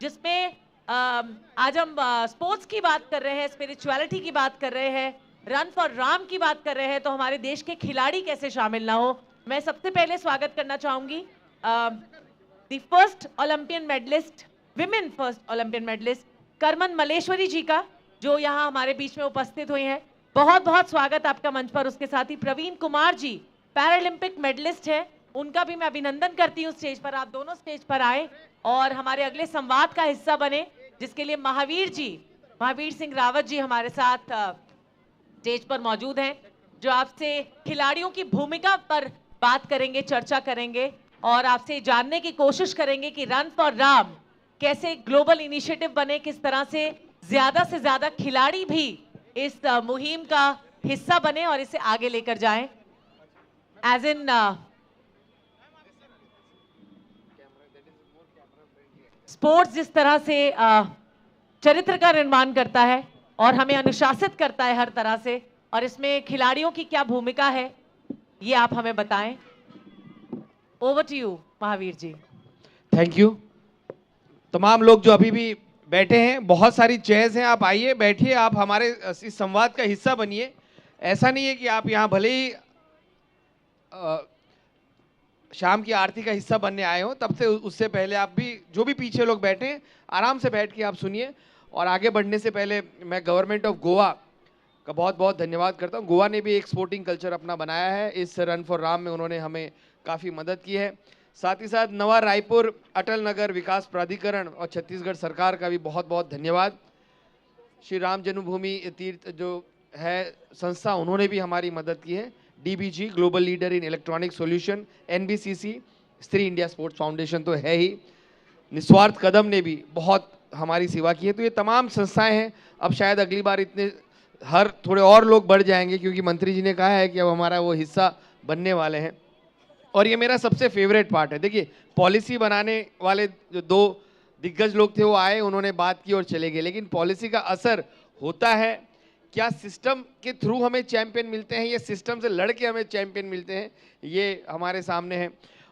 जिसमें आज हम स्पोर्ट्स की बात कर रहे हैं, स्पिरिचुअलिटी की बात कर रहे हैं, रन फॉर राम की बात कर रहे हैं, तो हमारे देश के खिलाड़ी कैसे शामिल ना हो। मैं सबसे पहले स्वागत करना चाहूंगी the first Olympian medalist, women first Olympian medalist Karnam Malleswari ji का, जो यहाँ हमारे बीच में उपस्थित हुई हैं। बहुत बहुत स्वागत आपका मंच पर। उसके साथ ही प्रवीण कुमार जी पैरालंपिक मेडलिस्ट हैं, उनका भी मैं अभिनंदन करती हूँ स्टेज पर। आप दोनों स्टेज पर आए और हमारे अगले संवाद का हिस्सा बने, जिसके लिए महावीर सिंह रावत जी हमारे साथ स्टेज पर मौजूद हैं, जो आपसे खिलाड़ियों की भूमिका पर बात करेंगे, चर्चा करेंगे और आपसे जानने की कोशिश करेंगे कि रन फॉर राम कैसे ग्लोबल इनिशिएटिव बने, किस तरह से ज्यादा खिलाड़ी भी इस मुहिम का हिस्सा बने और इसे आगे लेकर जाएं। एज इन स्पोर्ट्स जिस तरह से चरित्र का निर्माण करता है और हमें अनुशासित करता है हर तरह से, और इसमें खिलाड़ियों की क्या भूमिका है ये आप हमें बताएं। Over to you Mahavir ji. Thank you. तमाम लोग जो अभी भी बैठे हैं, बहुत सारी चेयर्स हैं, आप आइए बैठिए, आप हमारे इस संवाद का हिस्सा बनिए। ऐसा नहीं है कि आप यहाँ भले ही शाम की आरती का हिस्सा बनने आए हो, तब से उससे पहले आप भी, जो भी पीछे लोग बैठे हैं, आराम से बैठ के आप सुनिए। और आगे बढ़ने से पहले मैं गवर्नमेंट ऑफ गोवा का बहुत बहुत धन्यवाद करता हूँ। गोवा ने भी एक स्पोर्टिंग कल्चर अपना बनाया है, इस रन फॉर राम में उन्होंने हमें काफ़ी मदद की है। साथ ही साथ नवा रायपुर अटल नगर विकास प्राधिकरण और छत्तीसगढ़ सरकार का भी बहुत बहुत धन्यवाद। श्री राम जन्मभूमि तीर्थ जो है संस्था, उन्होंने भी हमारी मदद की है। DBG global leader in electronic solution, NBCC, स्त्री इंडिया स्पोर्ट्स फाउंडेशन तो है ही, निस्वार्थ कदम ने भी बहुत हमारी सेवा की है। तो ये तमाम संस्थाएं हैं। अब शायद अगली बार इतने थोड़े और लोग बढ़ जाएंगे, क्योंकि मंत्री जी ने कहा है कि अब हमारा वो हिस्सा बनने वाले हैं। और ये मेरा सबसे फेवरेट पार्ट है। देखिए, पॉलिसी बनाने वाले जो दो दिग्गज लोग थे वो आए, उन्होंने बात की और चले गए, लेकिन पॉलिसी का असर होता है क्या? सिस्टम के थ्रू हमें चैंपियन मिलते हैं या सिस्टम से लड़ के हमें चैंपियन मिलते हैं, ये हमारे सामने है।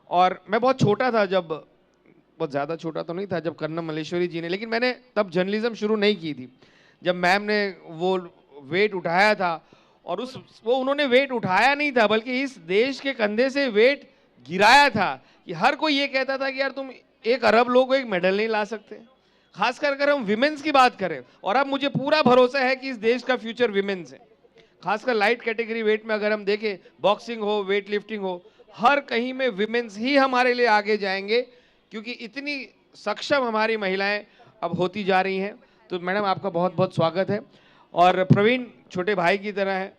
और मैं बहुत छोटा था जब, बहुत ज़्यादा छोटा तो नहीं था जब कर्नम मलेश्वरी जी ने, लेकिन मैंने तब जर्नलिज्म शुरू नहीं की थी, जब मैम ने वो वेट उठाया था। और वो उन्होंने वेट उठाया नहीं था, बल्कि इस देश के कंधे से वेट गिराया था। कि हर कोई ये कहता था कि यार तुम 1 अरब लोग को एक मेडल नहीं ला सकते, खासकर अगर हम विमेंस की बात करें। और अब मुझे पूरा भरोसा है कि इस देश का फ्यूचर विमेंस है, खासकर लाइट कैटेगरी वेट में। अगर हम देखें, बॉक्सिंग हो, वेट लिफ्टिंग हो, हर कहीं में विमेंस ही हमारे लिए आगे जाएंगे, क्योंकि इतनी सक्षम हमारी महिलाएं अब होती जा रही हैं। तो मैडम, आपका बहुत बहुत स्वागत है। और प्रवीण छोटे भाई की तरह है,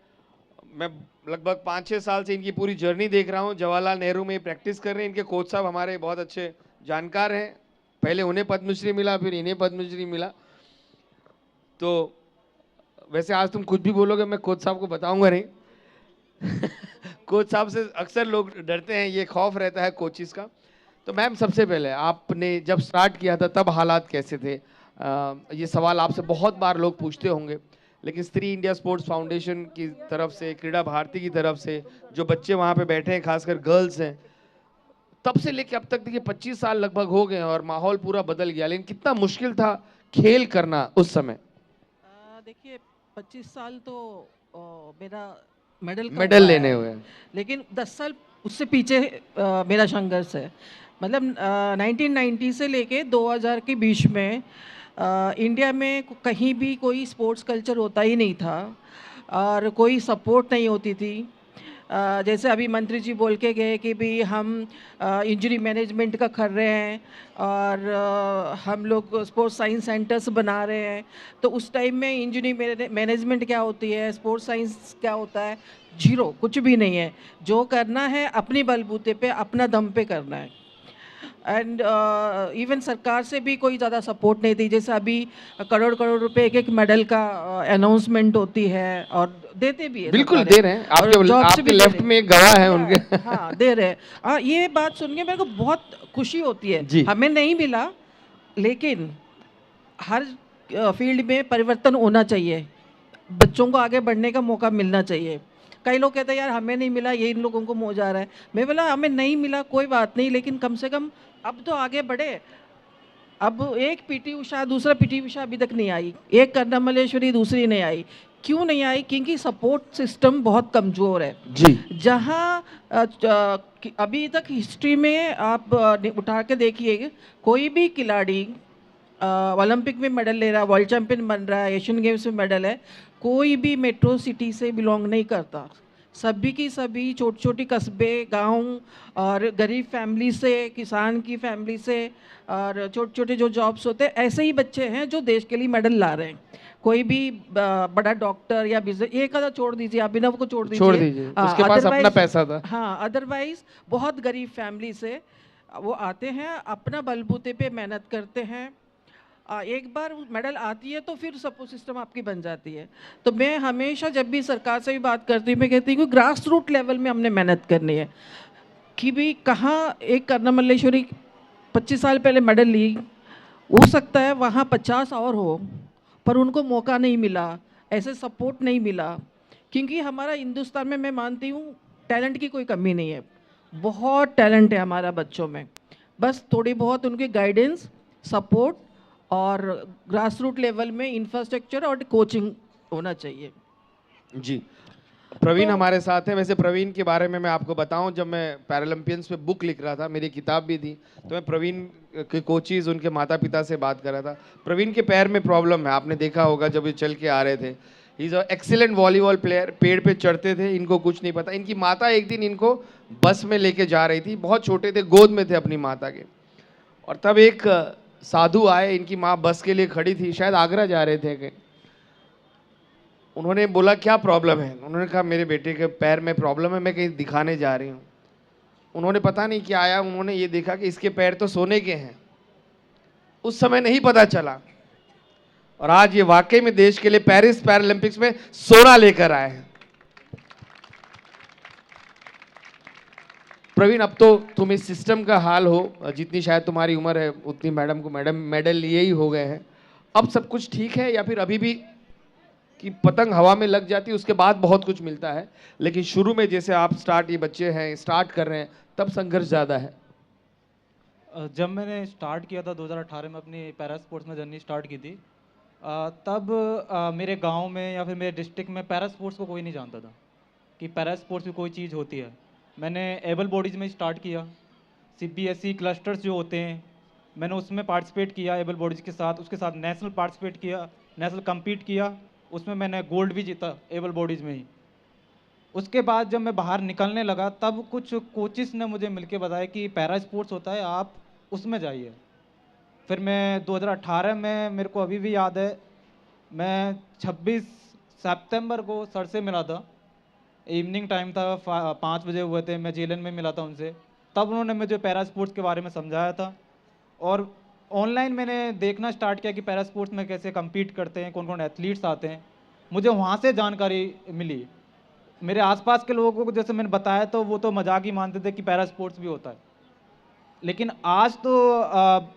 मैं लगभग 5-6 साल से इनकी पूरी जर्नी देख रहा हूँ। जवाहरलाल नेहरू में प्रैक्टिस कर रहे हैं। इनके कोच साहब हमारे बहुत अच्छे जानकार हैं, पहले उन्हें पद्मश्री मिला, फिर इन्हें पद्मश्री मिला। तो वैसे आज तुम कुछ भी बोलोगे मैं कोच साहब को बताऊंगा नहीं कोच साहब से अक्सर लोग डरते हैं, ये खौफ रहता है कोचिस का। तो मैम, सबसे पहले आपने जब स्टार्ट किया था तब हालात कैसे थे? ये सवाल आपसे बहुत बार लोग पूछते होंगे, लेकिन स्त्री इंडिया स्पोर्ट्स फाउंडेशन की तरफ से, क्रीड़ा भारती की तरफ से, जो बच्चे वहाँ पे बैठे हैं, खासकर गर्ल्स हैं, तब से लेके अब तक देखिए 25 साल लगभग हो गए और माहौल पूरा बदल गया। लेकिन कितना मुश्किल था खेल करना उस समय? देखिए, 25 साल तो मेरा मेडल लेने हुए, लेकिन 10 साल उससे पीछे मेरा संघर्ष है। मतलब 1990 से लेके 2000 के बीच में इंडिया में कहीं भी कोई स्पोर्ट्स कल्चर होता ही नहीं था और कोई सपोर्ट नहीं होती थी। जैसे अभी मंत्री जी बोल के गए कि भी हम इंजरी मैनेजमेंट का कर रहे हैं और हम लोग स्पोर्ट्स साइंस सेंटर्स बना रहे हैं। तो उस टाइम में इंजरी मैनेजमेंट क्या होती है, स्पोर्ट्स साइंस क्या होता है? जीरो, कुछ भी नहीं है। जो करना है अपनी बलबूते पे, अपना दम पे करना है। एंड इवन सरकार से भी कोई ज़्यादा सपोर्ट नहीं थी। जैसे अभी करोड़ करोड़ रुपए एक मेडल का अनाउंसमेंट होती है और देते भी है, बिल्कुल दे रहे हैं। आपके लेफ्ट में एक गवाह है उनके हाँ, दे रहे हैं। ये बात सुन के मेरे को बहुत खुशी होती है। हमें नहीं मिला, लेकिन हर फील्ड में परिवर्तन होना चाहिए, बच्चों को आगे बढ़ने का मौका मिलना चाहिए। कई लोग कहते हैं यार हमें नहीं मिला, ये इन लोगों को हो जा रहा है। मैं बोला हमें नहीं मिला कोई बात नहीं, लेकिन कम से कम अब तो आगे बढ़े। अब एक पीटी उषा, दूसरा पीटी उषा अभी तक नहीं आई, एक कर्णा मल्लेश्वरी, दूसरी नहीं आई। क्यों नहीं आई? क्योंकि सपोर्ट सिस्टम बहुत कमज़ोर है। जी जहाँ अभी तक हिस्ट्री में आप उठा के देखिए, कोई भी खिलाड़ी ओलंपिक में मेडल ले रहा है, वर्ल्ड चैंपियन बन रहा है, एशियन गेम्स में मेडल है, कोई भी मेट्रो सिटी से बिलोंग नहीं करता। सभी की सभी छोटी छोटी कस्बे, गांव और गरीब फैमिली से, किसान की फैमिली से, और छोटे छोटे जो जॉब्स होते हैं, ऐसे ही बच्चे हैं जो देश के लिए मेडल ला रहे हैं। कोई भी बड़ा डॉक्टर या बिजनेस, एक आधा छोड़ दीजिए, अभिनव को छोड़ दीजिए, उसके पास अपना पैसा था। हाँ, अदरवाइज बहुत गरीब फैमिली से वो आते हैं, अपना बलबूते पे मेहनत करते हैं। एक बार मेडल आती है तो फिर सपोर्ट सिस्टम आपकी बन जाती है। तो मैं हमेशा जब भी सरकार से भी बात करती हूँ, मैं कहती हूँ कि ग्रास रूट लेवल में हमने मेहनत करनी है। कि भी कहाँ एक कर्णा मल्लेश्वरी 25 साल पहले मेडल ली, हो सकता है वहाँ 50 और हो, पर उनको मौका नहीं मिला, ऐसे सपोर्ट नहीं मिला। क्योंकि हमारा हिंदुस्तान में, मैं मानती हूँ, टैलेंट की कोई कमी नहीं है, बहुत टैलेंट है हमारा बच्चों में। बस थोड़ी बहुत उनकी गाइडेंस, सपोर्ट और ग्रास रूट लेवल में इंफ्रास्ट्रक्चर और कोचिंग होना चाहिए। जी, प्रवीण तो हमारे साथ हैं। वैसे प्रवीण के बारे में मैं आपको बताऊं, जब मैं पैरालंपियंस पे बुक लिख रहा था, मेरी किताब भी थी, तो मैं प्रवीण के कोचेज, उनके माता पिता से बात कर रहा था। प्रवीण के पैर में प्रॉब्लम है, आपने देखा होगा जब ये चल के आ रहे थे। He is a excellent volleyball player, पेड़ पे चढ़ते थे, इनको कुछ नहीं पता। इनकी माता एक दिन इनको बस में लेके जा रही थी, बहुत छोटे थे, गोद में थे अपनी माता के, और तब एक साधु आए, इनकी माँ बस के लिए खड़ी थी, शायद आगरा जा रहे थे। उन्होंने बोला क्या प्रॉब्लम है? उन्होंने कहा मेरे बेटे के पैर में प्रॉब्लम है, मैं कहीं दिखाने जा रही हूँ। उन्होंने पता नहीं क्या आया, उन्होंने ये देखा कि इसके पैर तो सोने के हैं। उस समय नहीं पता चला, और आज ये वाकई में देश के लिए पेरिस पैरालंपिक्स में सोना लेकर आए हैं। प्रवीण, अब तो तुम इस सिस्टम का हाल हो, जितनी शायद तुम्हारी उम्र है उतनी मैडम को मेडल लिए ही हो गए हैं। अब सब कुछ ठीक है, या फिर अभी भी कि पतंग हवा में लग जाती है उसके बाद बहुत कुछ मिलता है, लेकिन शुरू में जैसे आप ये बच्चे हैं स्टार्ट कर रहे हैं, तब संघर्ष ज़्यादा है? जब मैंने स्टार्ट किया था 2018 में, अपनी पैरा स्पोर्ट्स में जर्नी स्टार्ट की थी, तब मेरे गांव में या फिर मेरे डिस्ट्रिक्ट में पैरा स्पोर्ट्स को कोई नहीं जानता था कि पैरा स्पोर्ट्स भी कोई चीज़ होती है। मैंने एबल बॉडीज़ में स्टार्ट किया, CBSE क्लस्टर्स जो होते हैं, मैंने उसमें पार्टिसिपेट किया एबल बॉडीज़ के साथ। उसके साथ नेशनल पार्टिसिपेट किया, नेशनल कम्पीट किया, उसमें मैंने गोल्ड भी जीता एबल बॉडीज़ में ही। उसके बाद जब मैं बाहर निकलने लगा, तब कुछ कोचिस ने मुझे मिलके बताया कि पैरा स्पोर्ट्स होता है, आप उसमें जाइए। फिर मैं 2018 में, मेरे को अभी भी याद है, मैं 26 सितंबर को सर से मिला था, इवनिंग टाइम था, 5 बजे हुए थे, मैं जेलन में मिला था उनसे। तब उन्होंने मुझे पैरा स्पोर्ट्स के बारे में समझाया था, और ऑनलाइन मैंने देखना स्टार्ट किया कि पैरा स्पोर्ट्स में कैसे कम्पीट करते हैं, कौन कौन एथलीट्स आते हैं। मुझे वहाँ से जानकारी मिली। मेरे आसपास के लोगों को जैसे मैंने बताया, तो वो तो मजाक ही मानते थे कि पैरा स्पोर्ट्स भी होता है, लेकिन आज तो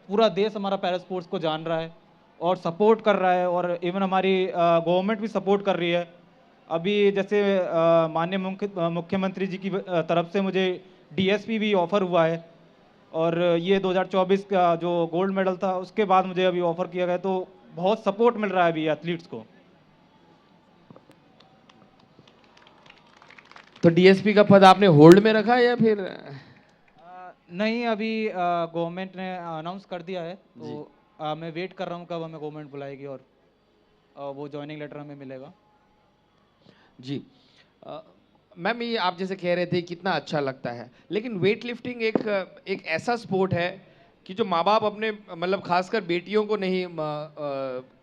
पूरा देश हमारा पैरा स्पोर्ट्स को जान रहा है और सपोर्ट कर रहा है, और इवन हमारी गवर्नमेंट भी सपोर्ट कर रही है। अभी जैसे माननीय मुख्यमंत्री जी की तरफ से मुझे DSP भी ऑफ़र हुआ है, और ये 2024 का जो गोल्ड मेडल था उसके बाद मुझे अभी ऑफ़र किया गया, तो बहुत सपोर्ट मिल रहा है अभी एथलीट्स को। तो DSP का पद आपने होल्ड में रखा है या फिर? नहीं, अभी गवर्नमेंट ने अनाउंस कर दिया है, तो मैं वेट कर रहा हूँ कब हमें गवर्नमेंट बुलाएगी और वो ज्वाइनिंग लेटर हमें मिलेगा। जी मैम, ये आप जैसे कह रहे थे कितना अच्छा लगता है, लेकिन वेट लिफ्टिंग एक ऐसा स्पोर्ट है कि जो माँ बाप अपने मतलब खासकर बेटियों को नहीं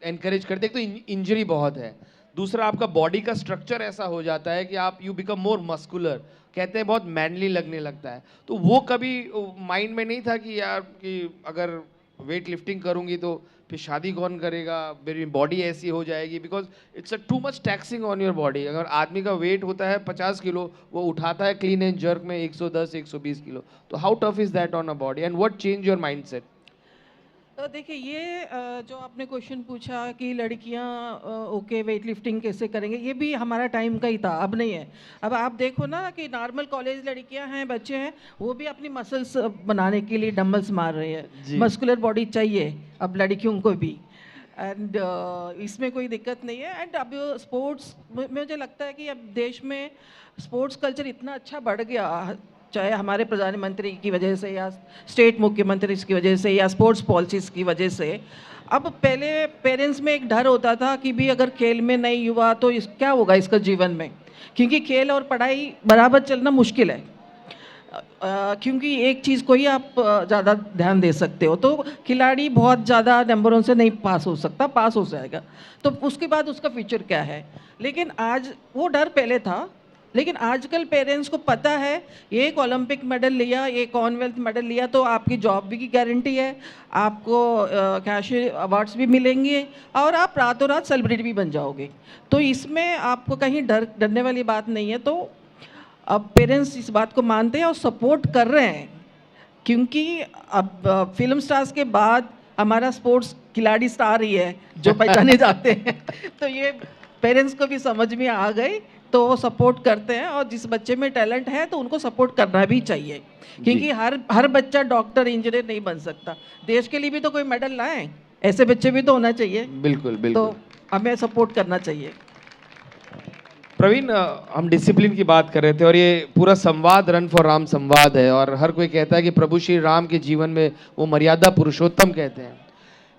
एनकरेज करते। एक तो इंजरी बहुत है, दूसरा आपका बॉडी का स्ट्रक्चर ऐसा हो जाता है कि आप यू बिकम मोर मस्कुलर, कहते हैं बहुत मैनली लगने लगता है। तो वो कभी माइंड में नहीं था कि यार कि अगर वेट लिफ्टिंग करूंगी तो फिर शादी कौन करेगा, मेरी बॉडी ऐसी हो जाएगी, because it's a too much taxing on your body. अगर आदमी का वेट होता है 50 किलो, वो उठाता है क्लीन एंड जर्क में 110 120 किलो, तो how tough is that on a body and what change your mindset? तो देखिए ये जो आपने क्वेश्चन पूछा कि लड़कियां ओके वेट लिफ्टिंग कैसे करेंगे, ये भी हमारा टाइम का ही था, अब नहीं है। अब आप देखो ना कि नॉर्मल कॉलेज लड़कियां हैं, बच्चे हैं, वो भी अपनी मसल्स बनाने के लिए डंबल्स मार रहे हैं। जी। मस्कुलर बॉडी चाहिए अब लड़कियों को भी। एंड इसमें कोई दिक्कत नहीं है। एंड अब स्पोर्ट्स, मुझे लगता है कि अब देश में स्पोर्ट्स कल्चर इतना अच्छा बढ़ गया, चाहे हमारे प्रधानमंत्री की वजह से या स्टेट मुख्यमंत्री की वजह से या स्पोर्ट्स पॉलिसीज़ की वजह से। अब पहले पेरेंट्स में एक डर होता था कि भी अगर खेल में नहीं हुआ तो क्या होगा इसका जीवन में, क्योंकि खेल और पढ़ाई बराबर चलना मुश्किल है। क्योंकि एक चीज़ को ही आप ज़्यादा ध्यान दे सकते हो, तो खिलाड़ी बहुत ज़्यादा नंबरों से नहीं पास हो सकता, पास हो जाएगा तो उसके बाद उसका फ्यूचर क्या है। लेकिन आज वो डर पहले था, लेकिन आजकल पेरेंट्स को पता है एक ओलंपिक मेडल लिया, एक कॉमनवेल्थ मेडल लिया तो आपकी जॉब भी की गारंटी है, आपको कैश अवार्ड्स भी मिलेंगे और आप रातों रात सेलिब्रिटी भी बन जाओगे। तो इसमें आपको कहीं डरने वाली बात नहीं है। तो अब पेरेंट्स इस बात को मानते हैं और सपोर्ट कर रहे हैं, क्योंकि अब फिल्म स्टार्स के बाद हमारा स्पोर्ट्स खिलाड़ी स्टार ही है जो पहचाने जाते हैं। तो ये पेरेंट्स को भी समझ में आ गई, तो वो सपोर्ट करते हैं। और जिस बच्चे में टैलेंट है तो उनको सपोर्ट करना भी चाहिए, क्योंकि हर बच्चा डॉक्टर इंजीनियर नहीं बन सकता। देश के लिए भी तो कोई मेडल लाए, ऐसे बच्चे भी तो होना चाहिए। बिल्कुल बिल्कुल। तो हमें सपोर्ट करना चाहिए। प्रवीण, हम डिसिप्लिन की बात कर रहे थे और ये पूरा संवाद रन फॉर राम संवाद है, और हर कोई कहता है कि प्रभु श्री राम के जीवन में वो मर्यादा पुरुषोत्तम कहते हैं।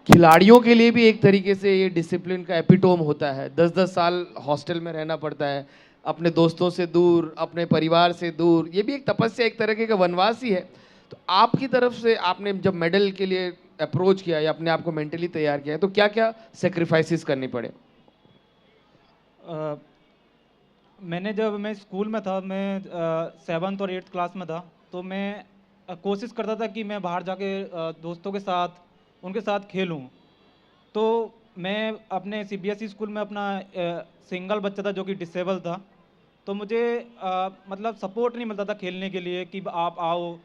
खिलाड़ियों के लिए भी एक तरीके से ये डिसिप्लिन का एपिटोम होता है। 10-10 साल हॉस्टल में रहना पड़ता है, अपने दोस्तों से दूर, अपने परिवार से दूर, ये भी एक तपस्या, एक तरीके का वनवास ही है। तो आपकी तरफ से आपने जब मेडल के लिए अप्रोच किया या अपने आप को मेंटली तैयार किया, तो क्या क्या सेक्रीफाइसेस करने पड़े? मैंने जब मैं स्कूल में था, मैं 7th और 8th क्लास में था, तो मैं कोशिश करता था कि मैं बाहर जाके दोस्तों के साथ उनके साथ खेलूं। तो मैं अपने CBSE स्कूल में अपना सिंगल बच्चा था जो कि डिसेबल था, तो मुझे मतलब सपोर्ट नहीं मिलता था खेलने के लिए कि आप आओ,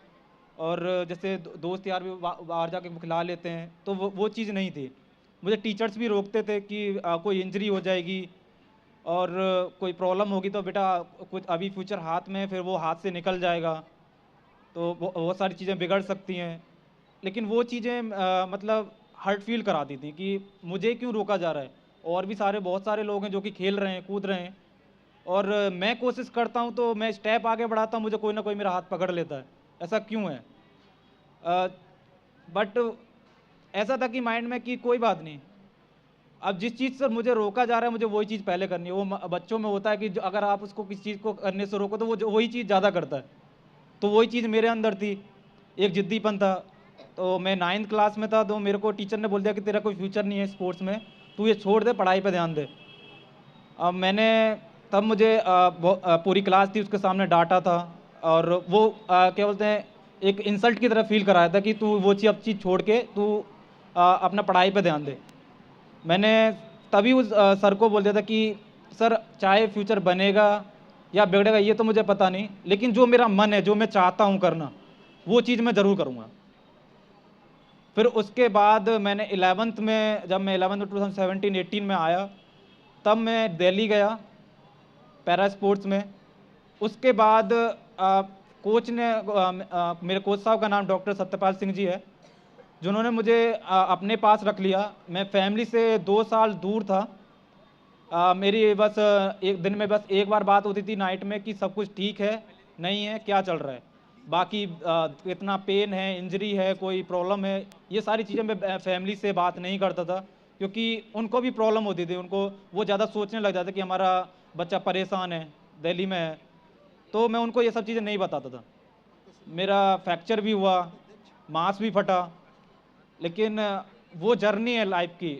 और जैसे दोस्त यार भी बाहर जाके खिला लेते हैं, तो वो चीज़ नहीं थी। मुझे टीचर्स भी रोकते थे कि कोई इंजरी हो जाएगी और कोई प्रॉब्लम होगी तो बेटा कुछ अभी फ्यूचर हाथ में है, फिर वो हाथ से निकल जाएगा, तो बहुत सारी चीज़ें बिगड़ सकती हैं। लेकिन वो चीज़ें मतलब हर्ट फील कराती थी कि मुझे क्यों रोका जा रहा है, और भी बहुत सारे लोग हैं जो कि खेल रहे हैं, कूद रहे हैं, और मैं कोशिश करता हूँ तो मैं स्टेप आगे बढ़ाता हूँ, मुझे कोई ना कोई मेरा हाथ पकड़ लेता है, ऐसा क्यों है। बट ऐसा था कि माइंड में कि कोई बात नहीं, अब जिस चीज़ से मुझे रोका जा रहा है मुझे वही चीज़ पहले करनी है। वो बच्चों में होता है कि अगर आप उसको किसी चीज़ को करने से रोको तो वो वही चीज़ ज़्यादा करता है, तो वही चीज़ मेरे अंदर थी, एक जिद्दीपन था। तो मैं 9th क्लास में था, तो मेरे को टीचर ने बोल दिया कि तेरा कोई फ्यूचर नहीं है स्पोर्ट्स में, तू ये छोड़ दे, पढ़ाई पे ध्यान दे। अब मैंने तब मुझे पूरी क्लास थी उसके सामने डांटा था, और वो क्या बोलते हैं, एक इंसल्ट की तरह फील कराया था कि तू वो चीज़ छोड़ के तू अपना पढ़ाई पे ध्यान दे। मैंने तभी उस सर को बोल दिया था कि सर चाहे फ्यूचर बनेगा या बिगड़ेगा ये तो मुझे पता नहीं, लेकिन जो मेरा मन है, जो मैं चाहता हूँ करना, वो चीज़ मैं ज़रूर करूँगा। फिर उसके बाद मैंने 11th में, जब मैं 11th में 2017-18 में आया, तब मैं दिल्ली गया पैरा स्पोर्ट्स में। उसके बाद कोच ने मेरे कोच साहब का नाम डॉक्टर सत्यपाल सिंह जी है, जिन्होंने मुझे अपने पास रख लिया। मैं फैमिली से 2 साल दूर था। मेरी बस एक दिन में बस एक बार बात होती थी नाइट में कि सब कुछ ठीक है, नहीं है, क्या चल रहा है, बाकी कितना पेन है, इंजरी है, कोई प्रॉब्लम है, ये सारी चीज़ें मैं फैमिली से बात नहीं करता था, क्योंकि उनको भी प्रॉब्लम होती थी। उनको वो ज़्यादा सोचने लग जाते कि हमारा बच्चा परेशान है, दिल्ली में है, तो मैं उनको ये सब चीज़ें नहीं बताता था। मेरा फ्रैक्चर भी हुआ, मांस भी फटा, लेकिन वो जर्नी है लाइफ की,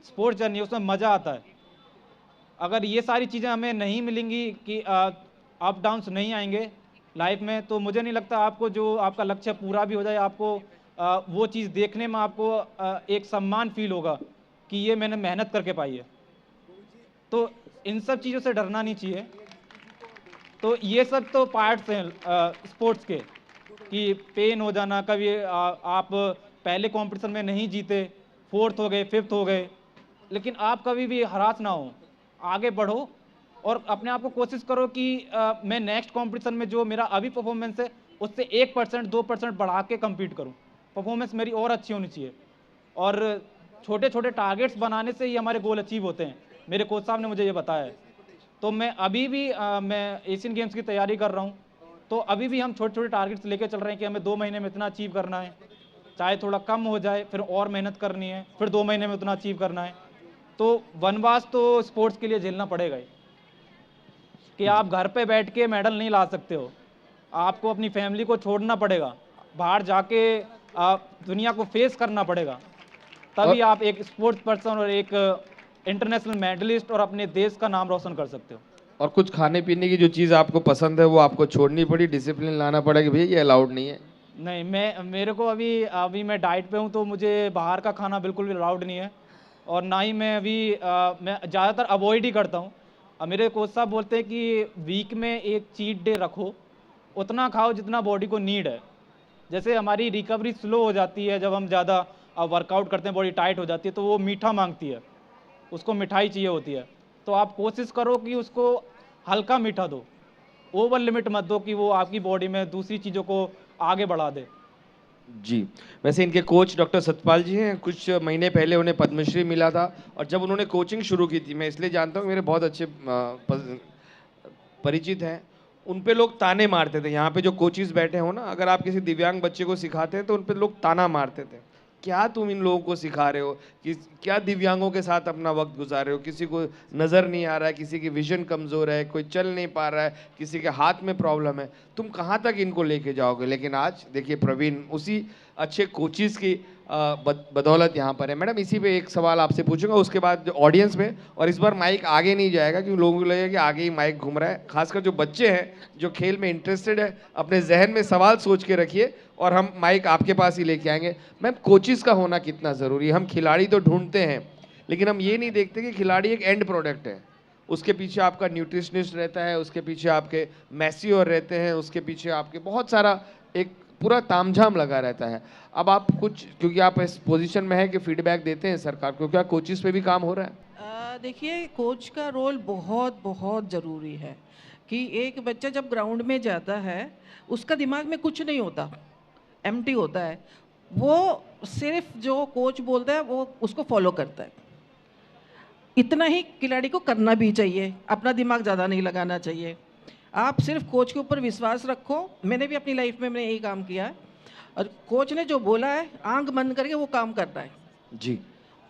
स्पोर्ट्स जर्नी, उसमें मज़ा आता है। अगर ये सारी चीज़ें हमें नहीं मिलेंगी कि अप डाउन्स नहीं आएंगे लाइफ में, तो मुझे नहीं लगता आपको जो आपका लक्ष्य पूरा भी हो जाए, आपको वो चीज़ देखने में आपको एक सम्मान फील होगा कि ये मैंने मेहनत करके पाई है। तो इन सब चीज़ों से डरना नहीं चाहिए। तो ये सब तो पार्ट्स हैं स्पोर्ट्स के, कि पेन हो जाना, कभी आप पहले कंपटीशन में नहीं जीते, 4th हो गए, 5th हो गए, लेकिन आप कभी भी हरास ना हो, आगे बढ़ो और अपने आप को कोशिश करो कि मैं नेक्स्ट कंपटीशन में जो मेरा अभी परफॉर्मेंस है उससे 1% 2% बढ़ा के कम्पीट करूँ। परफॉर्मेंस मेरी और अच्छी होनी चाहिए और छोटे छोटे टारगेट्स बनाने से ही हमारे गोल अचीव होते हैं। मेरे कोच साहब ने मुझे ये बताया है। तो मैं अभी भी मैं एशियन गेम्स की तैयारी कर रहा हूँ, तो अभी भी हम छोटे छोटे टारगेट्स लेके चल रहे हैं कि हमें 2 महीने में इतना अचीव करना है, चाहे थोड़ा कम हो जाए, फिर और मेहनत करनी है, फिर 2 महीने में उतना अचीव करना है। तो वनवास तो स्पोर्ट्स के लिए झेलना पड़ेगा ही, कि आप घर पे बैठ के मेडल नहीं ला सकते हो, आपको अपनी फैमिली को छोड़ना पड़ेगा, बाहर जाके दुनिया को फेस करना पड़ेगा, तभी आप एक स्पोर्ट्स पर्सन और एक इंटरनेशनल मेडलिस्ट और अपने देश का नाम रोशन कर सकते हो। और कुछ खाने पीने की जो चीज़ आपको पसंद है वो आपको छोड़नी पड़ी, डिसिप्लिन लाना पड़ा कि भैया ये अलाउड नहीं है? नहीं, मेरे को अभी मैं डाइट पे हूँ, तो मुझे बाहर का खाना बिल्कुल भी अलाउड नहीं है और ना ही मैं मैं ज़्यादातर अवॉइड ही करता हूँ। मेरे कोच साहब बोलते हैं कि वीक में एक चीट डे रखो, उतना खाओ जितना बॉडी को नीड है। जैसे हमारी रिकवरी स्लो हो जाती है जब हम ज़्यादा वर्कआउट करते हैं, बॉडी टाइट हो जाती है, तो वो मीठा मांगती है, उसको मिठाई चाहिए होती है। तो आप कोशिश करो कि उसको हल्का मीठा दो, ओवर लिमिट मत दो कि वो आपकी बॉडी में दूसरी चीज़ों को आगे बढ़ा दे। जी, वैसे इनके कोच डॉक्टर सतपाल जी हैं। कुछ महीने पहले उन्हें पद्मश्री मिला था और जब उन्होंने कोचिंग शुरू की थी, मैं इसलिए जानता हूँ, मेरे बहुत अच्छे परिचित हैं, उन पे लोग ताने मारते थे। यहाँ पे जो कोचिज बैठे हो ना, अगर आप किसी दिव्यांग बच्चे को सिखाते हैं तो उन पे लोग ताना मारते थे, क्या तुम इन लोगों को सिखा रहे हो, कि क्या दिव्यांगों के साथ अपना वक्त गुजार रहे हो, किसी को नज़र नहीं आ रहा है, किसी की विजन कमज़ोर है, कोई चल नहीं पा रहा है, किसी के हाथ में प्रॉब्लम है, तुम कहाँ तक इनको लेके जाओगे? लेकिन आज देखिए प्रवीण उसी अच्छे कोचिज़ की बदौलत यहाँ पर है। मैडम इसी पे एक सवाल आपसे पूछूंगा, उसके बाद जो ऑडियंस में, और इस बार माइक आगे नहीं जाएगा क्योंकि लोगों को लगेगा कि आगे ही माइक घूम रहा है। खासकर जो बच्चे हैं जो खेल में इंटरेस्टेड है, अपने जहन में सवाल सोच के रखिए और हम माइक आपके पास ही लेके आएंगे। मैम कोचिज़ का होना कितना ज़रूरी है? हम खिलाड़ी तो ढूंढते हैं लेकिन हम ये नहीं देखते कि खिलाड़ी एक एंड प्रोडक्ट है, उसके पीछे आपका न्यूट्रिशनिस्ट रहता है, उसके पीछे आपके मैसियोर रहते हैं, उसके पीछे आपके बहुत सारा एक पूरा तामझाम लगा रहता है। अब आप कुछ, क्योंकि आप इस पोजीशन में हैं कि फीडबैक देते हैं सरकार को, क्या कोचिज़ पे भी काम हो रहा है? देखिए, कोच का रोल बहुत बहुत ज़रूरी है कि एक बच्चा जब ग्राउंड में जाता है उसका दिमाग में कुछ नहीं होता, एम्प्टी होता है, वो सिर्फ जो कोच बोलता है वो उसको फॉलो करता है। इतना ही खिलाड़ी को करना भी चाहिए, अपना दिमाग ज़्यादा नहीं लगाना चाहिए। आप सिर्फ कोच के ऊपर विश्वास रखो। मैंने भी अपनी लाइफ में मैंने यही काम किया है और कोच ने जो बोला है आंख बंद करके वो काम करना है जी।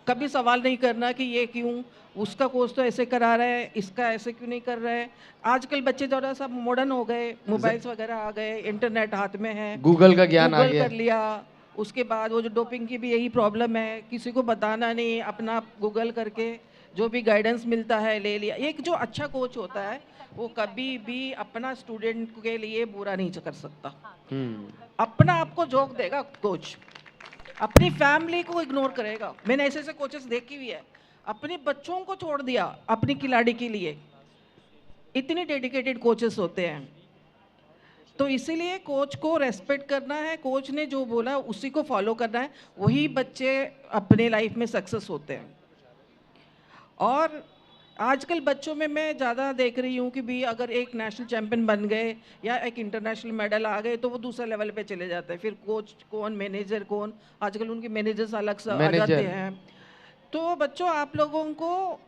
कभी सवाल नहीं करना कि ये क्यों, उसका कोच तो ऐसे करा रहा है, इसका ऐसे क्यों नहीं कर रहा है। आजकल बच्चे थोड़ा सा मॉडर्न हो गए, मोबाइल्स वगैरह आ गए, इंटरनेट हाथ में है, गूगल का ज्ञान आ गूगल गया। कर लिया। उसके बाद वो जो डोपिंग की भी यही प्रॉब्लम है, किसी को बताना नहीं, अपना गूगल करके जो भी गाइडेंस मिलता है ले लिया। एक जो अच्छा कोच होता है वो कभी भी अपना स्टूडेंट के लिए बुरा नहीं कर सकता, अपना आपको जोक देगा कोच, अपनी फैमिली को इग्नोर करेगा। मैंने ऐसे ऐसे कोचेस देखी हुई है, अपने बच्चों को छोड़ दिया अपनी खिलाड़ी के लिए, इतने डेडिकेटेड कोचेस होते हैं। तो इसीलिए कोच को रेस्पेक्ट करना है, कोच ने जो बोला उसी को फॉलो करना है, वही बच्चे अपने लाइफ में सक्सेस होते हैं। और आजकल बच्चों में मैं ज़्यादा देख रही हूँ कि भी अगर एक नेशनल चैंपियन बन गए या एक इंटरनेशनल मेडल आ गए तो वो दूसरे लेवल पे चले जाते हैं। फिर कोच कौन, मैनेजर कौन, आजकल उनके मैनेजर्स अलग से आ जाते हैं। तो बच्चों, आप लोगों को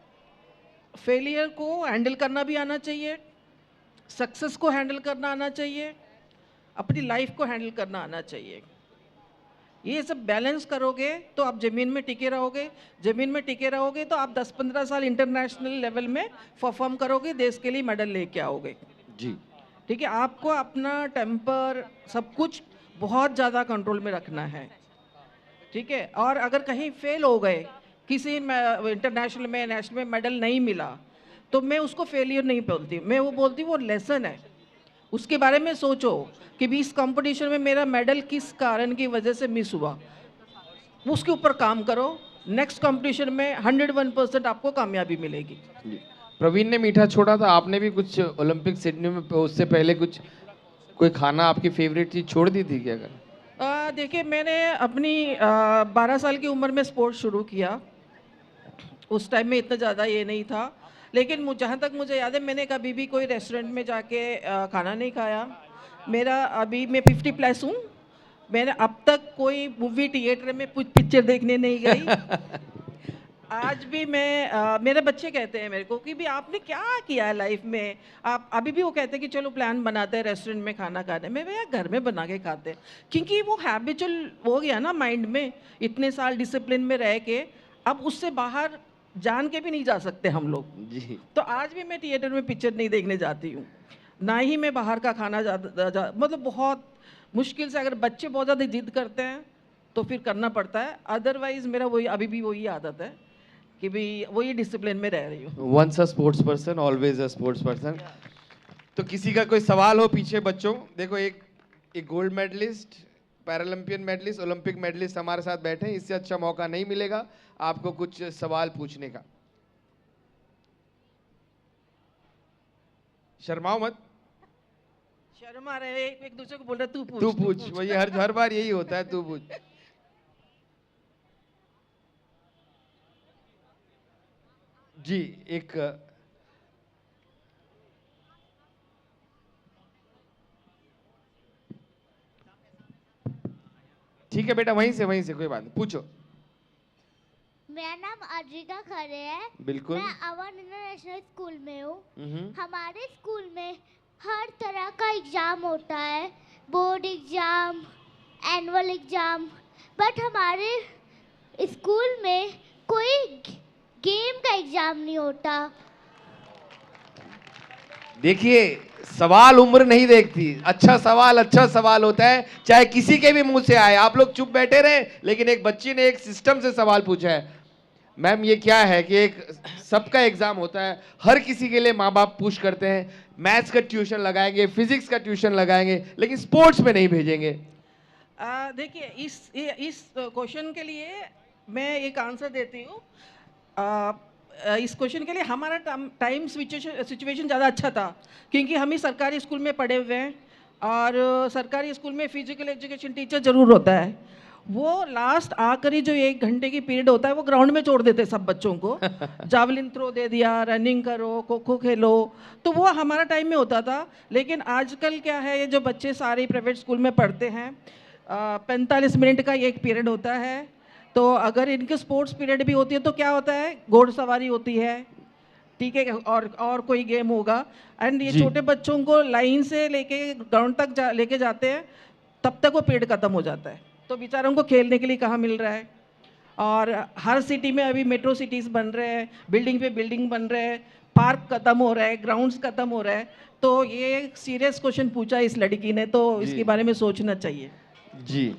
फेलियर को हैंडल करना भी आना चाहिए, सक्सेस को हैंडल करना आना चाहिए, अपनी लाइफ को हैंडल करना आना चाहिए। ये सब बैलेंस करोगे तो आप ज़मीन में टिके रहोगे, ज़मीन में टिके रहोगे तो आप 10-15 साल इंटरनेशनल लेवल में परफॉर्म करोगे, देश के लिए मेडल लेके आओगे। जी ठीक है, आपको अपना टेम्पर सब कुछ बहुत ज़्यादा कंट्रोल में रखना है। ठीक है, और अगर कहीं फेल हो गए, किसी इंटरनेशनल में नेशनल में मेडल नहीं मिला, तो मैं उसको फेलियर नहीं बोलती, मैं वो बोलती वो लेसन है। उसके बारे में सोचो कि भी इस कंपटीशन में मेरा मेडल किस कारण की वजह से मिस हुआ, उसके ऊपर काम करो, नेक्स्ट कंपटीशन में 101% आपको कामयाबी मिलेगी। प्रवीण ने मीठा छोड़ा था, आपने भी कुछ ओलंपिक सिडनी में उससे पहले कुछ कोई खाना आपकी फेवरेट चीज छोड़ दी थी क्या? देखिए मैंने अपनी 12 साल की उम्र में स्पोर्ट्स शुरू किया। उस टाइम में इतना ज़्यादा ये नहीं था, लेकिन जहाँ तक मुझे याद है मैंने कभी भी कोई रेस्टोरेंट में जाके खाना नहीं खाया। मेरा अभी मैं 50 प्लस हूँ। मैंने अब तक कोई मूवी थिएटर में पिक्चर देखने नहीं गई। आज भी मैं मेरे बच्चे कहते हैं मेरे को कि भी आपने क्या किया है लाइफ में। आप अभी भी वो कहते हैं कि चलो प्लान बनाते हैं रेस्टोरेंट में खाना खाने में। भैया घर में बना के खाते हैं, क्योंकि वो हैबिचुअल हो गया ना माइंड में, इतने साल डिसिप्लिन में रह के अब उससे बाहर जान के भी नहीं जा सकते हम लोग। जी तो आज भी मैं थिएटर में पिक्चर नहीं देखने जाती हूँ, ना ही मैं बाहर का खाना मतलब बहुत मुश्किल से, अगर बच्चे बहुत ज़्यादा जिद करते हैं तो फिर करना पड़ता है। अदरवाइज मेरा वही अभी भी वही आदत है कि भी वही डिसिप्लिन में रह रही हूँ। Once a sports person always a sports person. तो किसी का कोई सवाल हो पीछे बच्चों? देखो एक gold medallist, Paralympian medallist, Olympic medallist हमारे साथ बैठे हैं। इससे अच्छा मौका नहीं मिलेगा आपको कुछ सवाल पूछने का। शर्माओ मत। शर्म आ रहे हैं, एक दूसरे को बोल रहे तू तू पूछ पूछ, वही हर बार यही होता है, तू पूछ। जी एक ठीक है बेटा, वहीं से कोई बात नहीं, पूछो। मेरा नाम अर्जिता खरे है। बिल्कुल। मैं अवन इंटरनेशनल स्कूल में हूँ। हम्म। हमारे स्कूल में हर तरह का एग्ज़ाम होता है, board exam, annual exam, but हमारे स्कूल में कोई गेम का एग्ज़ाम नहीं होता। देखिए सवाल उम्र नहीं देखती, अच्छा सवाल होता है, चाहे किसी के भी मुंह से आए। आप लोग चुप बैठे रहे, लेकिन एक बच्ची ने एक सिस्टम से सवाल पूछा है। मैम ये क्या है कि एक सबका एग्जाम होता है, हर किसी के लिए माँ बाप पुश करते हैं, मैथ्स का ट्यूशन लगाएंगे, फिजिक्स का ट्यूशन लगाएंगे, लेकिन स्पोर्ट्स में नहीं भेजेंगे। देखिए इस क्वेश्चन के लिए मैं एक आंसर देती हूँ। इस क्वेश्चन के लिए हमारा टाइम सिचुएशन ज़्यादा अच्छा था, क्योंकि हम ही सरकारी स्कूल में पढ़े हुए हैं और सरकारी स्कूल में फिजिकल एजुकेशन टीचर ज़रूर होता है। वो लास्ट आखिरी जो 1 घंटे की पीरियड होता है वो ग्राउंड में छोड़ देते सब बच्चों को। जावलिन थ्रो दे दिया, रनिंग करो, खो खो खेलो, तो वो हमारा टाइम में होता था। लेकिन आजकल क्या है, ये जो बच्चे सारे प्राइवेट स्कूल में पढ़ते हैं 45 मिनट का एक पीरियड होता है। तो अगर इनके स्पोर्ट्स पीरियड भी होती है तो क्या होता है, घोड़सवारी होती है, ठीक है, और कोई गेम होगा। एंड ये छोटे बच्चों को लाइन से लेके ग्राउंड तक लेके जाते हैं, तब तक वो पीरियड खत्म हो जाता है। तो बेचारों को खेलने के लिए कहाँ मिल रहा है। और हर सिटी में अभी मेट्रो सिटीज़ बन रहे हैं, बिल्डिंग पे बिल्डिंग बन रहे हैं, पार्क खत्म हो रहा है, ग्राउंड्स खत्म हो रहा है। तो ये एक सीरियस क्वेश्चन पूछा इस लड़की ने, तो इसके बारे में सोचना चाहिए। जी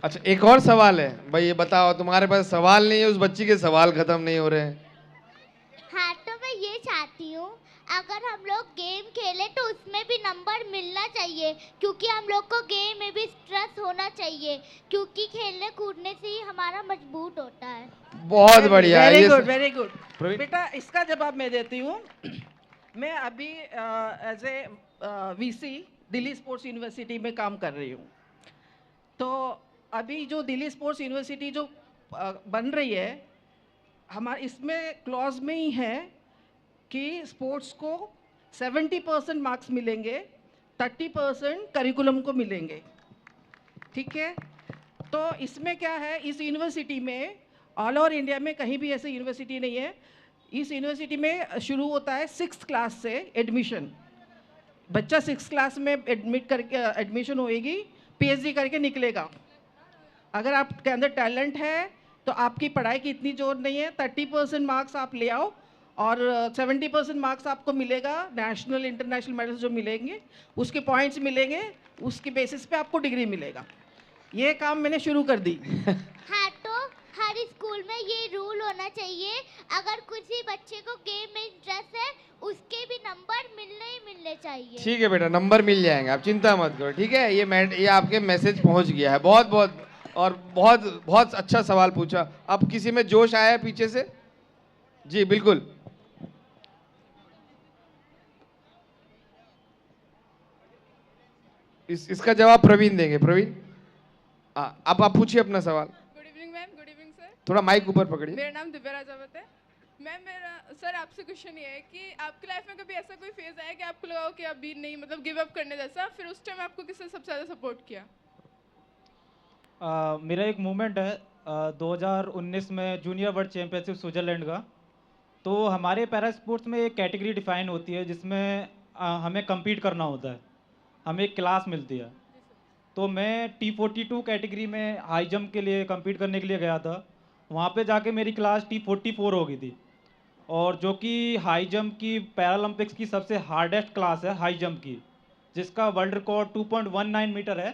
अच्छा, एक और सवाल है भाई, ये बताओ, तुम्हारे पास सवाल नहीं है, उस बच्ची के सवाल खत्म नहीं हो रहे हैं। हाँ, तो मैं ये चाहती हूँ अगर हम लोग गेम खेले तो उसमें भी नंबर मिलना चाहिए, क्योंकि हम लोग को गेम में भी स्ट्रेस होना चाहिए, क्योंकि खेलने कूदने से ही हमारा मजबूत होता है। बहुत बढ़िया, वेरी ये गुड वेरी गुड। प्रवीण? बेटा इसका जवाब मैं देती हूँ। मैं अभी as a VC Delhi sports university में काम कर रही हूँ। तो अभी जो दिल्ली स्पोर्ट्स यूनिवर्सिटी जो बन रही है, हमारे इसमें क्लॉज में ही है कि स्पोर्ट्स को 70% मार्क्स मिलेंगे, 30% करिकुलम को मिलेंगे, ठीक है। तो इसमें क्या है, इस यूनिवर्सिटी में ऑल ओवर इंडिया में कहीं भी ऐसी यूनिवर्सिटी नहीं है। इस यूनिवर्सिटी में शुरू होता है 6th क्लास से एडमिशन। बच्चा 6th क्लास में एडमिशन होएगी, पीएचडी करके निकलेगा। अगर आपके अंदर टैलेंट है तो आपकी पढ़ाई की इतनी जोर नहीं है, 30% मार्क्स आप ले आओ और 70% मार्क्स आपको मिलेगा, नेशनल इंटरनेशनल मेडल्स जो मिलेंगे उसके पॉइंट्स मिलेंगे, उसके बेसिस पे आपको डिग्री मिलेगा। ये काम मैंने शुरू कर दी। हाँ, तो हर स्कूल में ये रूल होना चाहिए, अगर किसी बच्चे को गेम में इंटरेस्ट है उसके भी नंबर मिलने ही मिलने चाहिए। ठीक है बेटा, नंबर मिल जाएंगे, आप चिंता मत करो, ठीक है। ये आपके मैसेज पहुंच गया है। बहुत बहुत और बहुत बहुत अच्छा सवाल पूछा। अब किसी में जोश आया है पीछे से? जी बिल्कुल। इसका जवाब प्रवीण देंगे। प्रवीण? अब आप पूछिए अपना सवाल। Good evening ma'am. Good evening sir. थोड़ा माइक ऊपर पकड़िए। मेरा नाम दिव्या राजावत है मैम। मेरा सर आपसे क्वेश्चन ये है कि आपकी लाइफ में कभी ऐसा कोई फेज आया कि आपको लगा हो कि अभी नहीं, मतलब गिव अप करने जैसा, फिर उस टाइम आपको किसने सबसे ज़्यादा सपोर्ट किया? मेरा एक मूवमेंट है 2019 में जूनियर वर्ल्ड चैंपियनशिप स्विट्जरलैंड का। तो हमारे पैरा स्पोर्ट्स में एक कैटेगरी डिफाइन होती है जिसमें हमें compete करना होता है, हमें एक क्लास मिलती है। तो मैं T42 कैटेगरी में हाई जंप के लिए compete करने के लिए गया था। वहाँ पे जाके मेरी क्लास T44 हो गई थी, और जो कि हाई जंप की पैरालंपिक्स की सबसे हार्डेस्ट क्लास है हाई जंप की, जिसका वर्ल्ड रिकॉर्ड 2.19 मीटर है।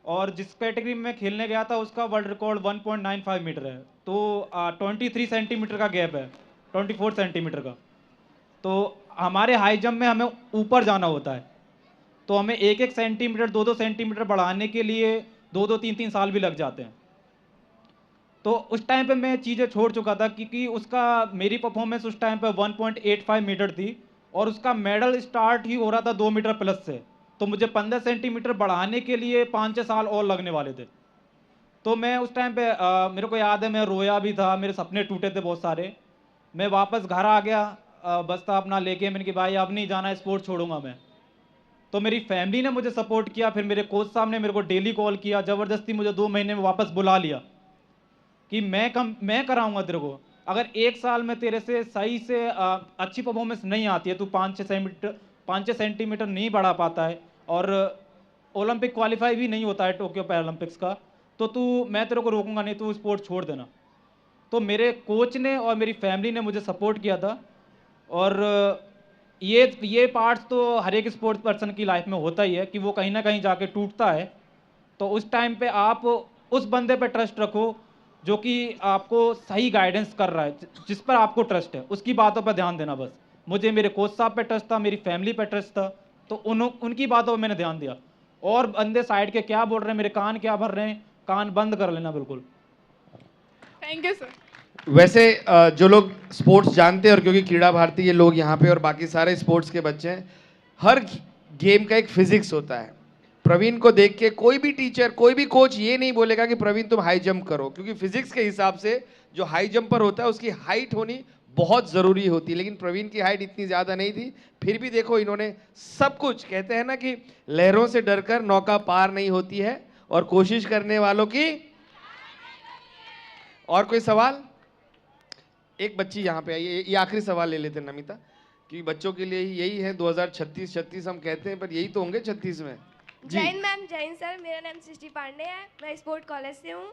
और जिस कैटेगरी में मैं खेलने गया था उसका वर्ल्ड रिकॉर्ड 1.95 मीटर है। तो 23 सेंटीमीटर का गैप है, 24 सेंटीमीटर का। तो हमारे हाई जंप में हमें ऊपर जाना होता है, तो हमें एक एक सेंटीमीटर 2-2 सेंटीमीटर बढ़ाने के लिए 2-2 3-3 साल भी लग जाते हैं। तो उस टाइम पे मैं चीज़ें छोड़ चुका था, क्योंकि उसका मेरी परफॉर्मेंस उस टाइम पे 1.85 मीटर थी, और उसका मेडल स्टार्ट ही हो रहा था 2 मीटर प्लस से। तो मुझे 15 सेंटीमीटर बढ़ाने के लिए 5-6 साल और लगने वाले थे। तो मैं उस टाइम पे मेरे को याद है मैं रोया भी था, मेरे सपने टूटे थे बहुत सारे। मैं वापस घर आ गया, बस्ता अपना लेके। मैंने कि भाई अब नहीं जाना, स्पोर्ट छोड़ूंगा मैं। तो मेरी फैमिली ने मुझे सपोर्ट किया, फिर मेरे कोच साहब ने मेरे को डेली कॉल किया, ज़बरदस्ती मुझे 2 महीने में वापस बुला लिया कि मैं कराऊंगा तेरे को। अगर 1 साल में तेरे से सही से अच्छी परफॉर्मेंस नहीं आती है, तू 5-6 सेंटीमीटर नहीं बढ़ा पाता है, और ओलंपिक क्वालिफाई भी नहीं होता है टोक्यो पैरालंपिक्स का, तो मैं तेरे को रोकूंगा नहीं, तू स्पोर्ट छोड़ देना। तो मेरे कोच ने और मेरी फैमिली ने मुझे सपोर्ट किया था। और ये पार्ट्स तो हर एक स्पोर्ट्स पर्सन की लाइफ में होता ही है कि वो कहीं ना कहीं जाके टूटता है। तो उस टाइम पे आप उस बंदे पे ट्रस्ट रखो जो कि आपको सही गाइडेंस कर रहा है, जिस पर आपको ट्रस्ट है, उसकी बातों पर ध्यान देना बस। मुझे मेरे कोच साहब पे ट्रस्ट था, मेरी फैमिली पे ट्रस्ट था, तो उनकी बातों पर मैंने ध्यान दिया। और बंदे साइड के क्या बोल रहे हैं, मेरे कान क्या भर रहे हैं, कान बंद कर लेना बिल्कुल। Thank you sir. वैसे जो लोग स्पोर्ट्स जानते हैं, और क्योंकि क्रीड़ा भारती ये लोग यहाँ पे और बाकी सारे स्पोर्ट्स के बच्चे हैं, हर गेम का एक फिजिक्स होता है। प्रवीण को देख के कोई भी टीचर, कोई भी कोच ये नहीं बोलेगा कि प्रवीण तुम हाई जंप करो, क्योंकि फिजिक्स के हिसाब से जो हाई जंपर होता है उसकी हाइट होनी बहुत ज़रूरी होती है। लेकिन प्रवीण की हाइट इतनी ज़्यादा नहीं थी, फिर भी देखो इन्होंने सब कुछ, कहते हैं ना कि लहरों से डरकर नौका पार नहीं होती है, और कोशिश करने वालों की। और कोई सवाल? एक बच्ची यहाँ पे आई है, ये आखिरी सवाल ले लेते हैं नमिता, क्योंकि बच्चों के लिए यही है 2036 हम कहते हैं, पर यही तो होंगे 36 में। जैन मैम। जैन सर, मेरा नाम सृष्टि पांडे है, मैं स्पोर्ट कॉलेज से हूँ।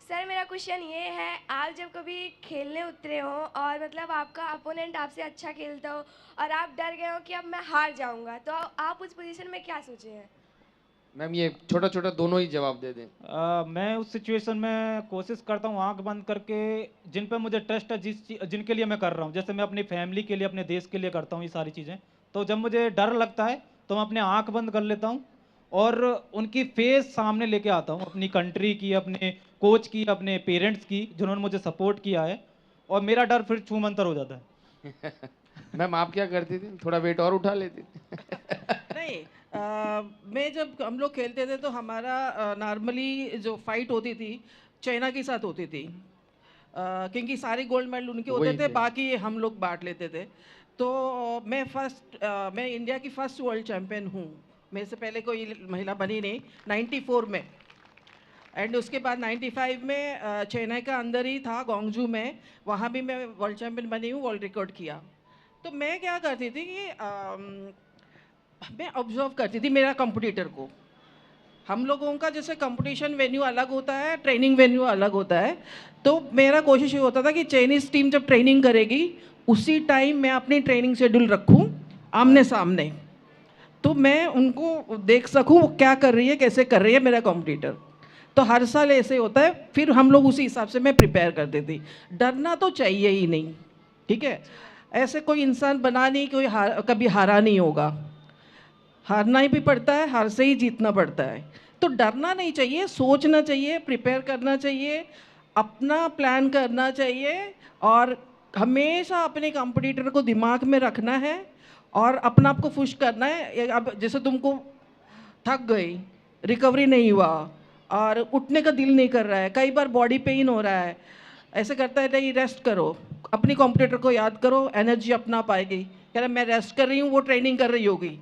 सर मेरा क्वेश्चन ये है, आप जब कभी खेलने उतरे हो और मतलब आपका अपोनेंट आपसे अच्छा खेलता हो और आप डर गए हो कि अब मैं हार जाऊंगा, तो आप उस पोजीशन में क्या सोचे हैं? मैम ये छोटा छोटा दोनों ही जवाब दे दें। मैं उस सिचुएशन में कोशिश करता हूँ आंख बंद करके, जिन पे मुझे ट्रस्ट है, जिनके लिए मैं कर रहा हूँ, जैसे मैं अपनी फैमिली के लिए, अपने देश के लिए करता हूँ ये सारी चीज़ें। तो जब मुझे डर लगता है तो मैं अपने आंख बंद कर लेता हूँ और उनकी फेस सामने लेके आता हूँ, अपनी कंट्री की, अपने कोच की, अपने पेरेंट्स की, जिन्होंने मुझे सपोर्ट किया है, और मेरा डर फिर छूमंतर हो जाता है। मैम आप क्या करती थी? थोड़ा वेट और उठा लेती थी? नहीं, मैं जब हम लोग खेलते थे तो हमारा नॉर्मली जो फाइट होती थी चाइना के साथ होती थी, क्योंकि सारे गोल्ड मेडल उनके होते थे, बाकी हम लोग बांट लेते थे। तो मैं इंडिया की फर्स्ट वर्ल्ड चैम्पियन हूँ, मेरे से पहले कोई महिला बनी नहीं, 94 में। एंड उसके बाद 95 में चेन्नई का अंदर ही था, गोंगजू में, वहाँ भी मैं वर्ल्ड चैम्पियन बनी हूँ, वर्ल्ड रिकॉर्ड किया। तो मैं क्या करती थी कि मैं ऑब्जर्व करती थी मेरा कंपटीटर को। हम लोगों का जैसे कंपटीशन वेन्यू अलग होता है, ट्रेनिंग वेन्यू अलग होता है, तो मेरा कोशिश ये होता था कि चाइनीज़ टीम जब ट्रेनिंग करेगी उसी टाइम मैं अपनी ट्रेनिंग शेड्यूल रखूँ आमने सामने, तो मैं उनको देख सकूँ वो क्या कर रही है, कैसे कर रही है मेरा कंपटीटर। तो हर साल ऐसे होता है, फिर हम लोग उसी हिसाब से मैं प्रिपेयर करती थी। डरना तो चाहिए ही नहीं, ठीक है? ऐसे कोई इंसान बना नहीं, कोई कभी हारा नहीं होगा, हारना ही भी पड़ता है, हार से ही जीतना पड़ता है। तो डरना नहीं चाहिए, सोचना चाहिए, प्रिपेयर करना चाहिए, अपना प्लान करना चाहिए, और हमेशा अपने कंपटीटर को दिमाग में रखना है और अपना आप को खुश करना है। अब जैसे तुमको थक गई, रिकवरी नहीं हुआ, और उठने का दिल नहीं कर रहा है, कई बार बॉडी पेन हो रहा है, ऐसे करता है नहीं रेस्ट करो, अपनी कॉम्पिटिटर को याद करो, एनर्जी अपना पाएगी, कह रहा मैं रेस्ट कर रही हूँ, वो ट्रेनिंग कर रही होगी,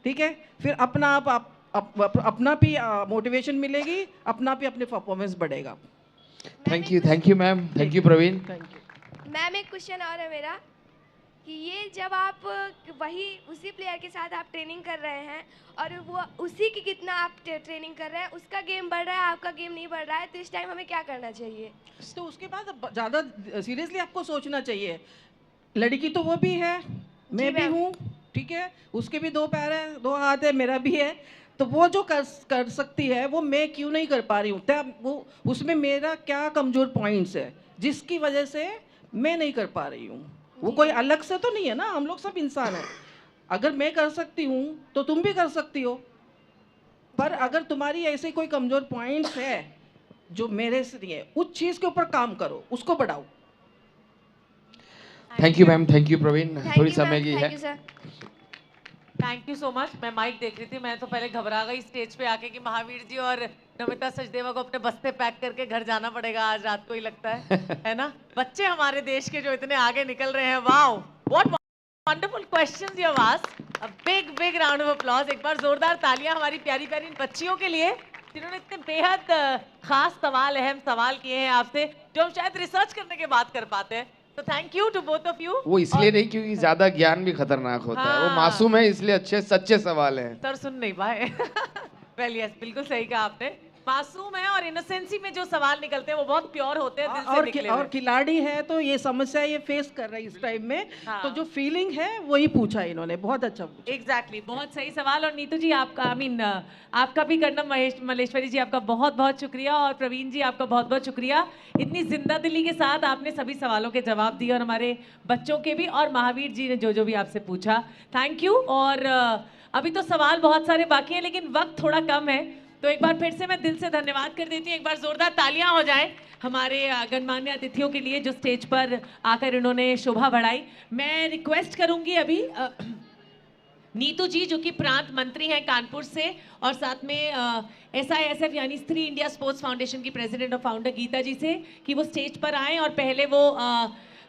ठीक है, फिर अपना आप अपना भी मोटिवेशन मिलेगी, अपना भी अपने परफॉर्मेंस बढ़ेगा। Thank you ma'am, thank you Praveen. Thank you ma'am एक क्वेश्चन और है मेरा कि ये जब आप वही उसी प्लेयर के साथ आप ट्रेनिंग कर रहे हैं और वो उसी की कितना आप ट्रेनिंग कर रहे हैं, उसका गेम बढ़ रहा है, आपका गेम नहीं बढ़ रहा है, तो इस टाइम हमें क्या करना चाहिए? तो उसके बाद ज़्यादा सीरियसली आपको सोचना चाहिए, लड़की तो वो भी है, मैं भी हूँ, ठीक है, उसके भी 2 पैर हैं, 2 हाथ है, मेरा भी है, तो वो जो कर सकती है वो मैं क्यों नहीं कर पा रही हूँ, तब वो उसमें मेरा क्या कमज़ोर पॉइंट्स है जिसकी वजह से मैं नहीं कर पा रही हूँ। वो कोई अलग से तो नहीं है ना, हम लोग सब इंसान हैं, अगर मैं कर सकती हूँ तो तुम भी कर सकती हो, पर अगर तुम्हारी ऐसे कोई कमज़ोर पॉइंट्स है जो मेरे से नहीं है, उस चीज़ के ऊपर काम करो, उसको बढ़ाओ। Thank you ma'am, thank you Praveen, थोड़ी समय की है। Thank you sir. Thank you so much. मैं माइक देख रही थी, मैं तो पहले घबरा गई स्टेज पे आके कि महावीर जी और नमिता सचदेवा को अपने बस्ते पैक करके घर जाना पड़ेगा आज रात को ही लगता है ना? बच्चे हमारे देश के जो इतने आगे निकल रहे हैं, wow what wonderful questions you have asked. A big round of applause. एक बार जोरदार तालियां हमारी प्यारी प्यारी इन बच्चियों के लिए जिन्होंने इतने बेहद खास सवाल, अहम सवाल किए हैं आपसे, जो हम शायद रिसर्च करने के बाद कर पाते हैं। तो thank you to both of you. वो इसलिए नहीं क्योंकि ज्यादा ज्ञान भी खतरनाक होता है, वो हाँ। मासूम है इसलिए अच्छे सच्चे सवाल हैं। सर सुन नहीं पाए। वेल यस, बिल्कुल सही कहा आपने, मासूम है और इनोसेंसी में जो सवाल निकलते हैं वो बहुत प्योर होते हैं, दिल से निकले हुए। और खिलाड़ी है तो ये समस्या ये फेस कर रही है इस टाइम में, हाँ। तो जो फीलिंग है वही पूछा इन्होंने, बहुत अच्छा पूछा। एग्जैक्टली, बहुत सही सवाल। और नीतू जी आपका आपका भी कर्णम मलेश्वरी जी आपका बहुत बहुत शुक्रिया, और प्रवीण जी आपका बहुत बहुत शुक्रिया। इतनी जिंदा दिली के साथ आपने सभी सवालों के जवाब दिए, और हमारे बच्चों के भी, और महावीर जी ने जो भी आपसे पूछा, थैंक यू। और अभी तो सवाल बहुत सारे बाकी हैं लेकिन वक्त थोड़ा कम है, तो एक बार फिर से मैं दिल से धन्यवाद कर देती हूँ। एक बार जोरदार तालियां हो जाए हमारे गणमान्य अतिथियों के लिए जो स्टेज पर आकर इन्होंने शोभा बढ़ाई। मैं रिक्वेस्ट करूंगी अभी नीतू जी जो कि प्रांत मंत्री हैं कानपुर से, और साथ में SISF यानी स्त्री इंडिया स्पोर्ट्स फाउंडेशन की प्रेसिडेंट और फाउंडर गीता जी से, कि वो स्टेज पर आए और पहले वो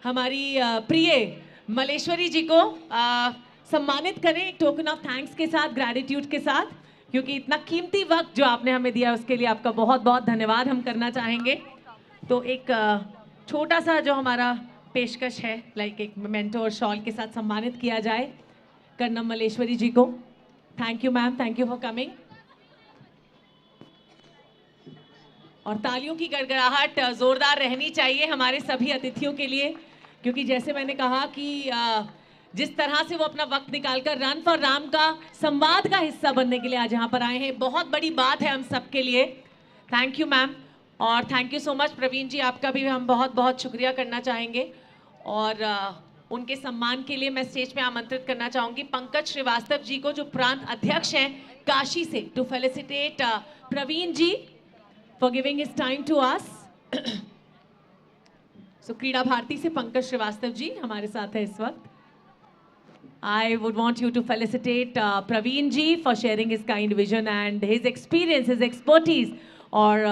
हमारी प्रिय मलेश्वरी जी को सम्मानित करें एक टोकन ऑफ थैंक्स के साथ, ग्रैटिट्यूड के साथ, क्योंकि इतना कीमती वक्त जो आपने हमें दिया उसके लिए आपका बहुत बहुत धन्यवाद हम करना चाहेंगे। तो एक छोटा सा जो हमारा पेशकश है, लाइक एक मेमेंटो और शॉल के साथ सम्मानित किया जाए कर्णम मलेश्वरी जी को। Thank you ma'am, thank you for coming. और तालियों की गड़गड़ाहट जोरदार रहनी चाहिए हमारे सभी अतिथियों के लिए, क्योंकि जैसे मैंने कहा कि जिस तरह से वो अपना वक्त निकालकर रन फॉर राम का संवाद का हिस्सा बनने के लिए आज यहाँ पर आए हैं, बहुत बड़ी बात है हम सब के लिए। थैंक यू मैम, और thank you so much Praveen ji, आपका भी हम बहुत बहुत शुक्रिया करना चाहेंगे। और उनके सम्मान के लिए मैं स्टेज पे आमंत्रित करना चाहूँगी पंकज श्रीवास्तव जी को, जो प्रांत अध्यक्ष हैं काशी से, to felicitate Praveen ji for giving his time to us. So Krida Bharati से पंकज श्रीवास्तव जी हमारे साथ है इस वक्त। I would want you to felicitate Praveen ji for sharing his kind vision and his experience, his expertise। और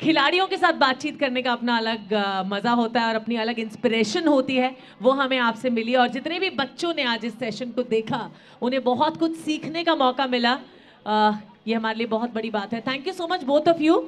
खिलाड़ियों के साथ बातचीत करने का अपना अलग मज़ा होता है और अपनी अलग इंस्पिरेशन होती है, वो हमें आपसे मिली। और जितने भी बच्चों ने आज इस सेशन को देखा उन्हें बहुत कुछ सीखने का मौका मिला, ये हमारे लिए बहुत बड़ी बात है। Thank you so much both of you.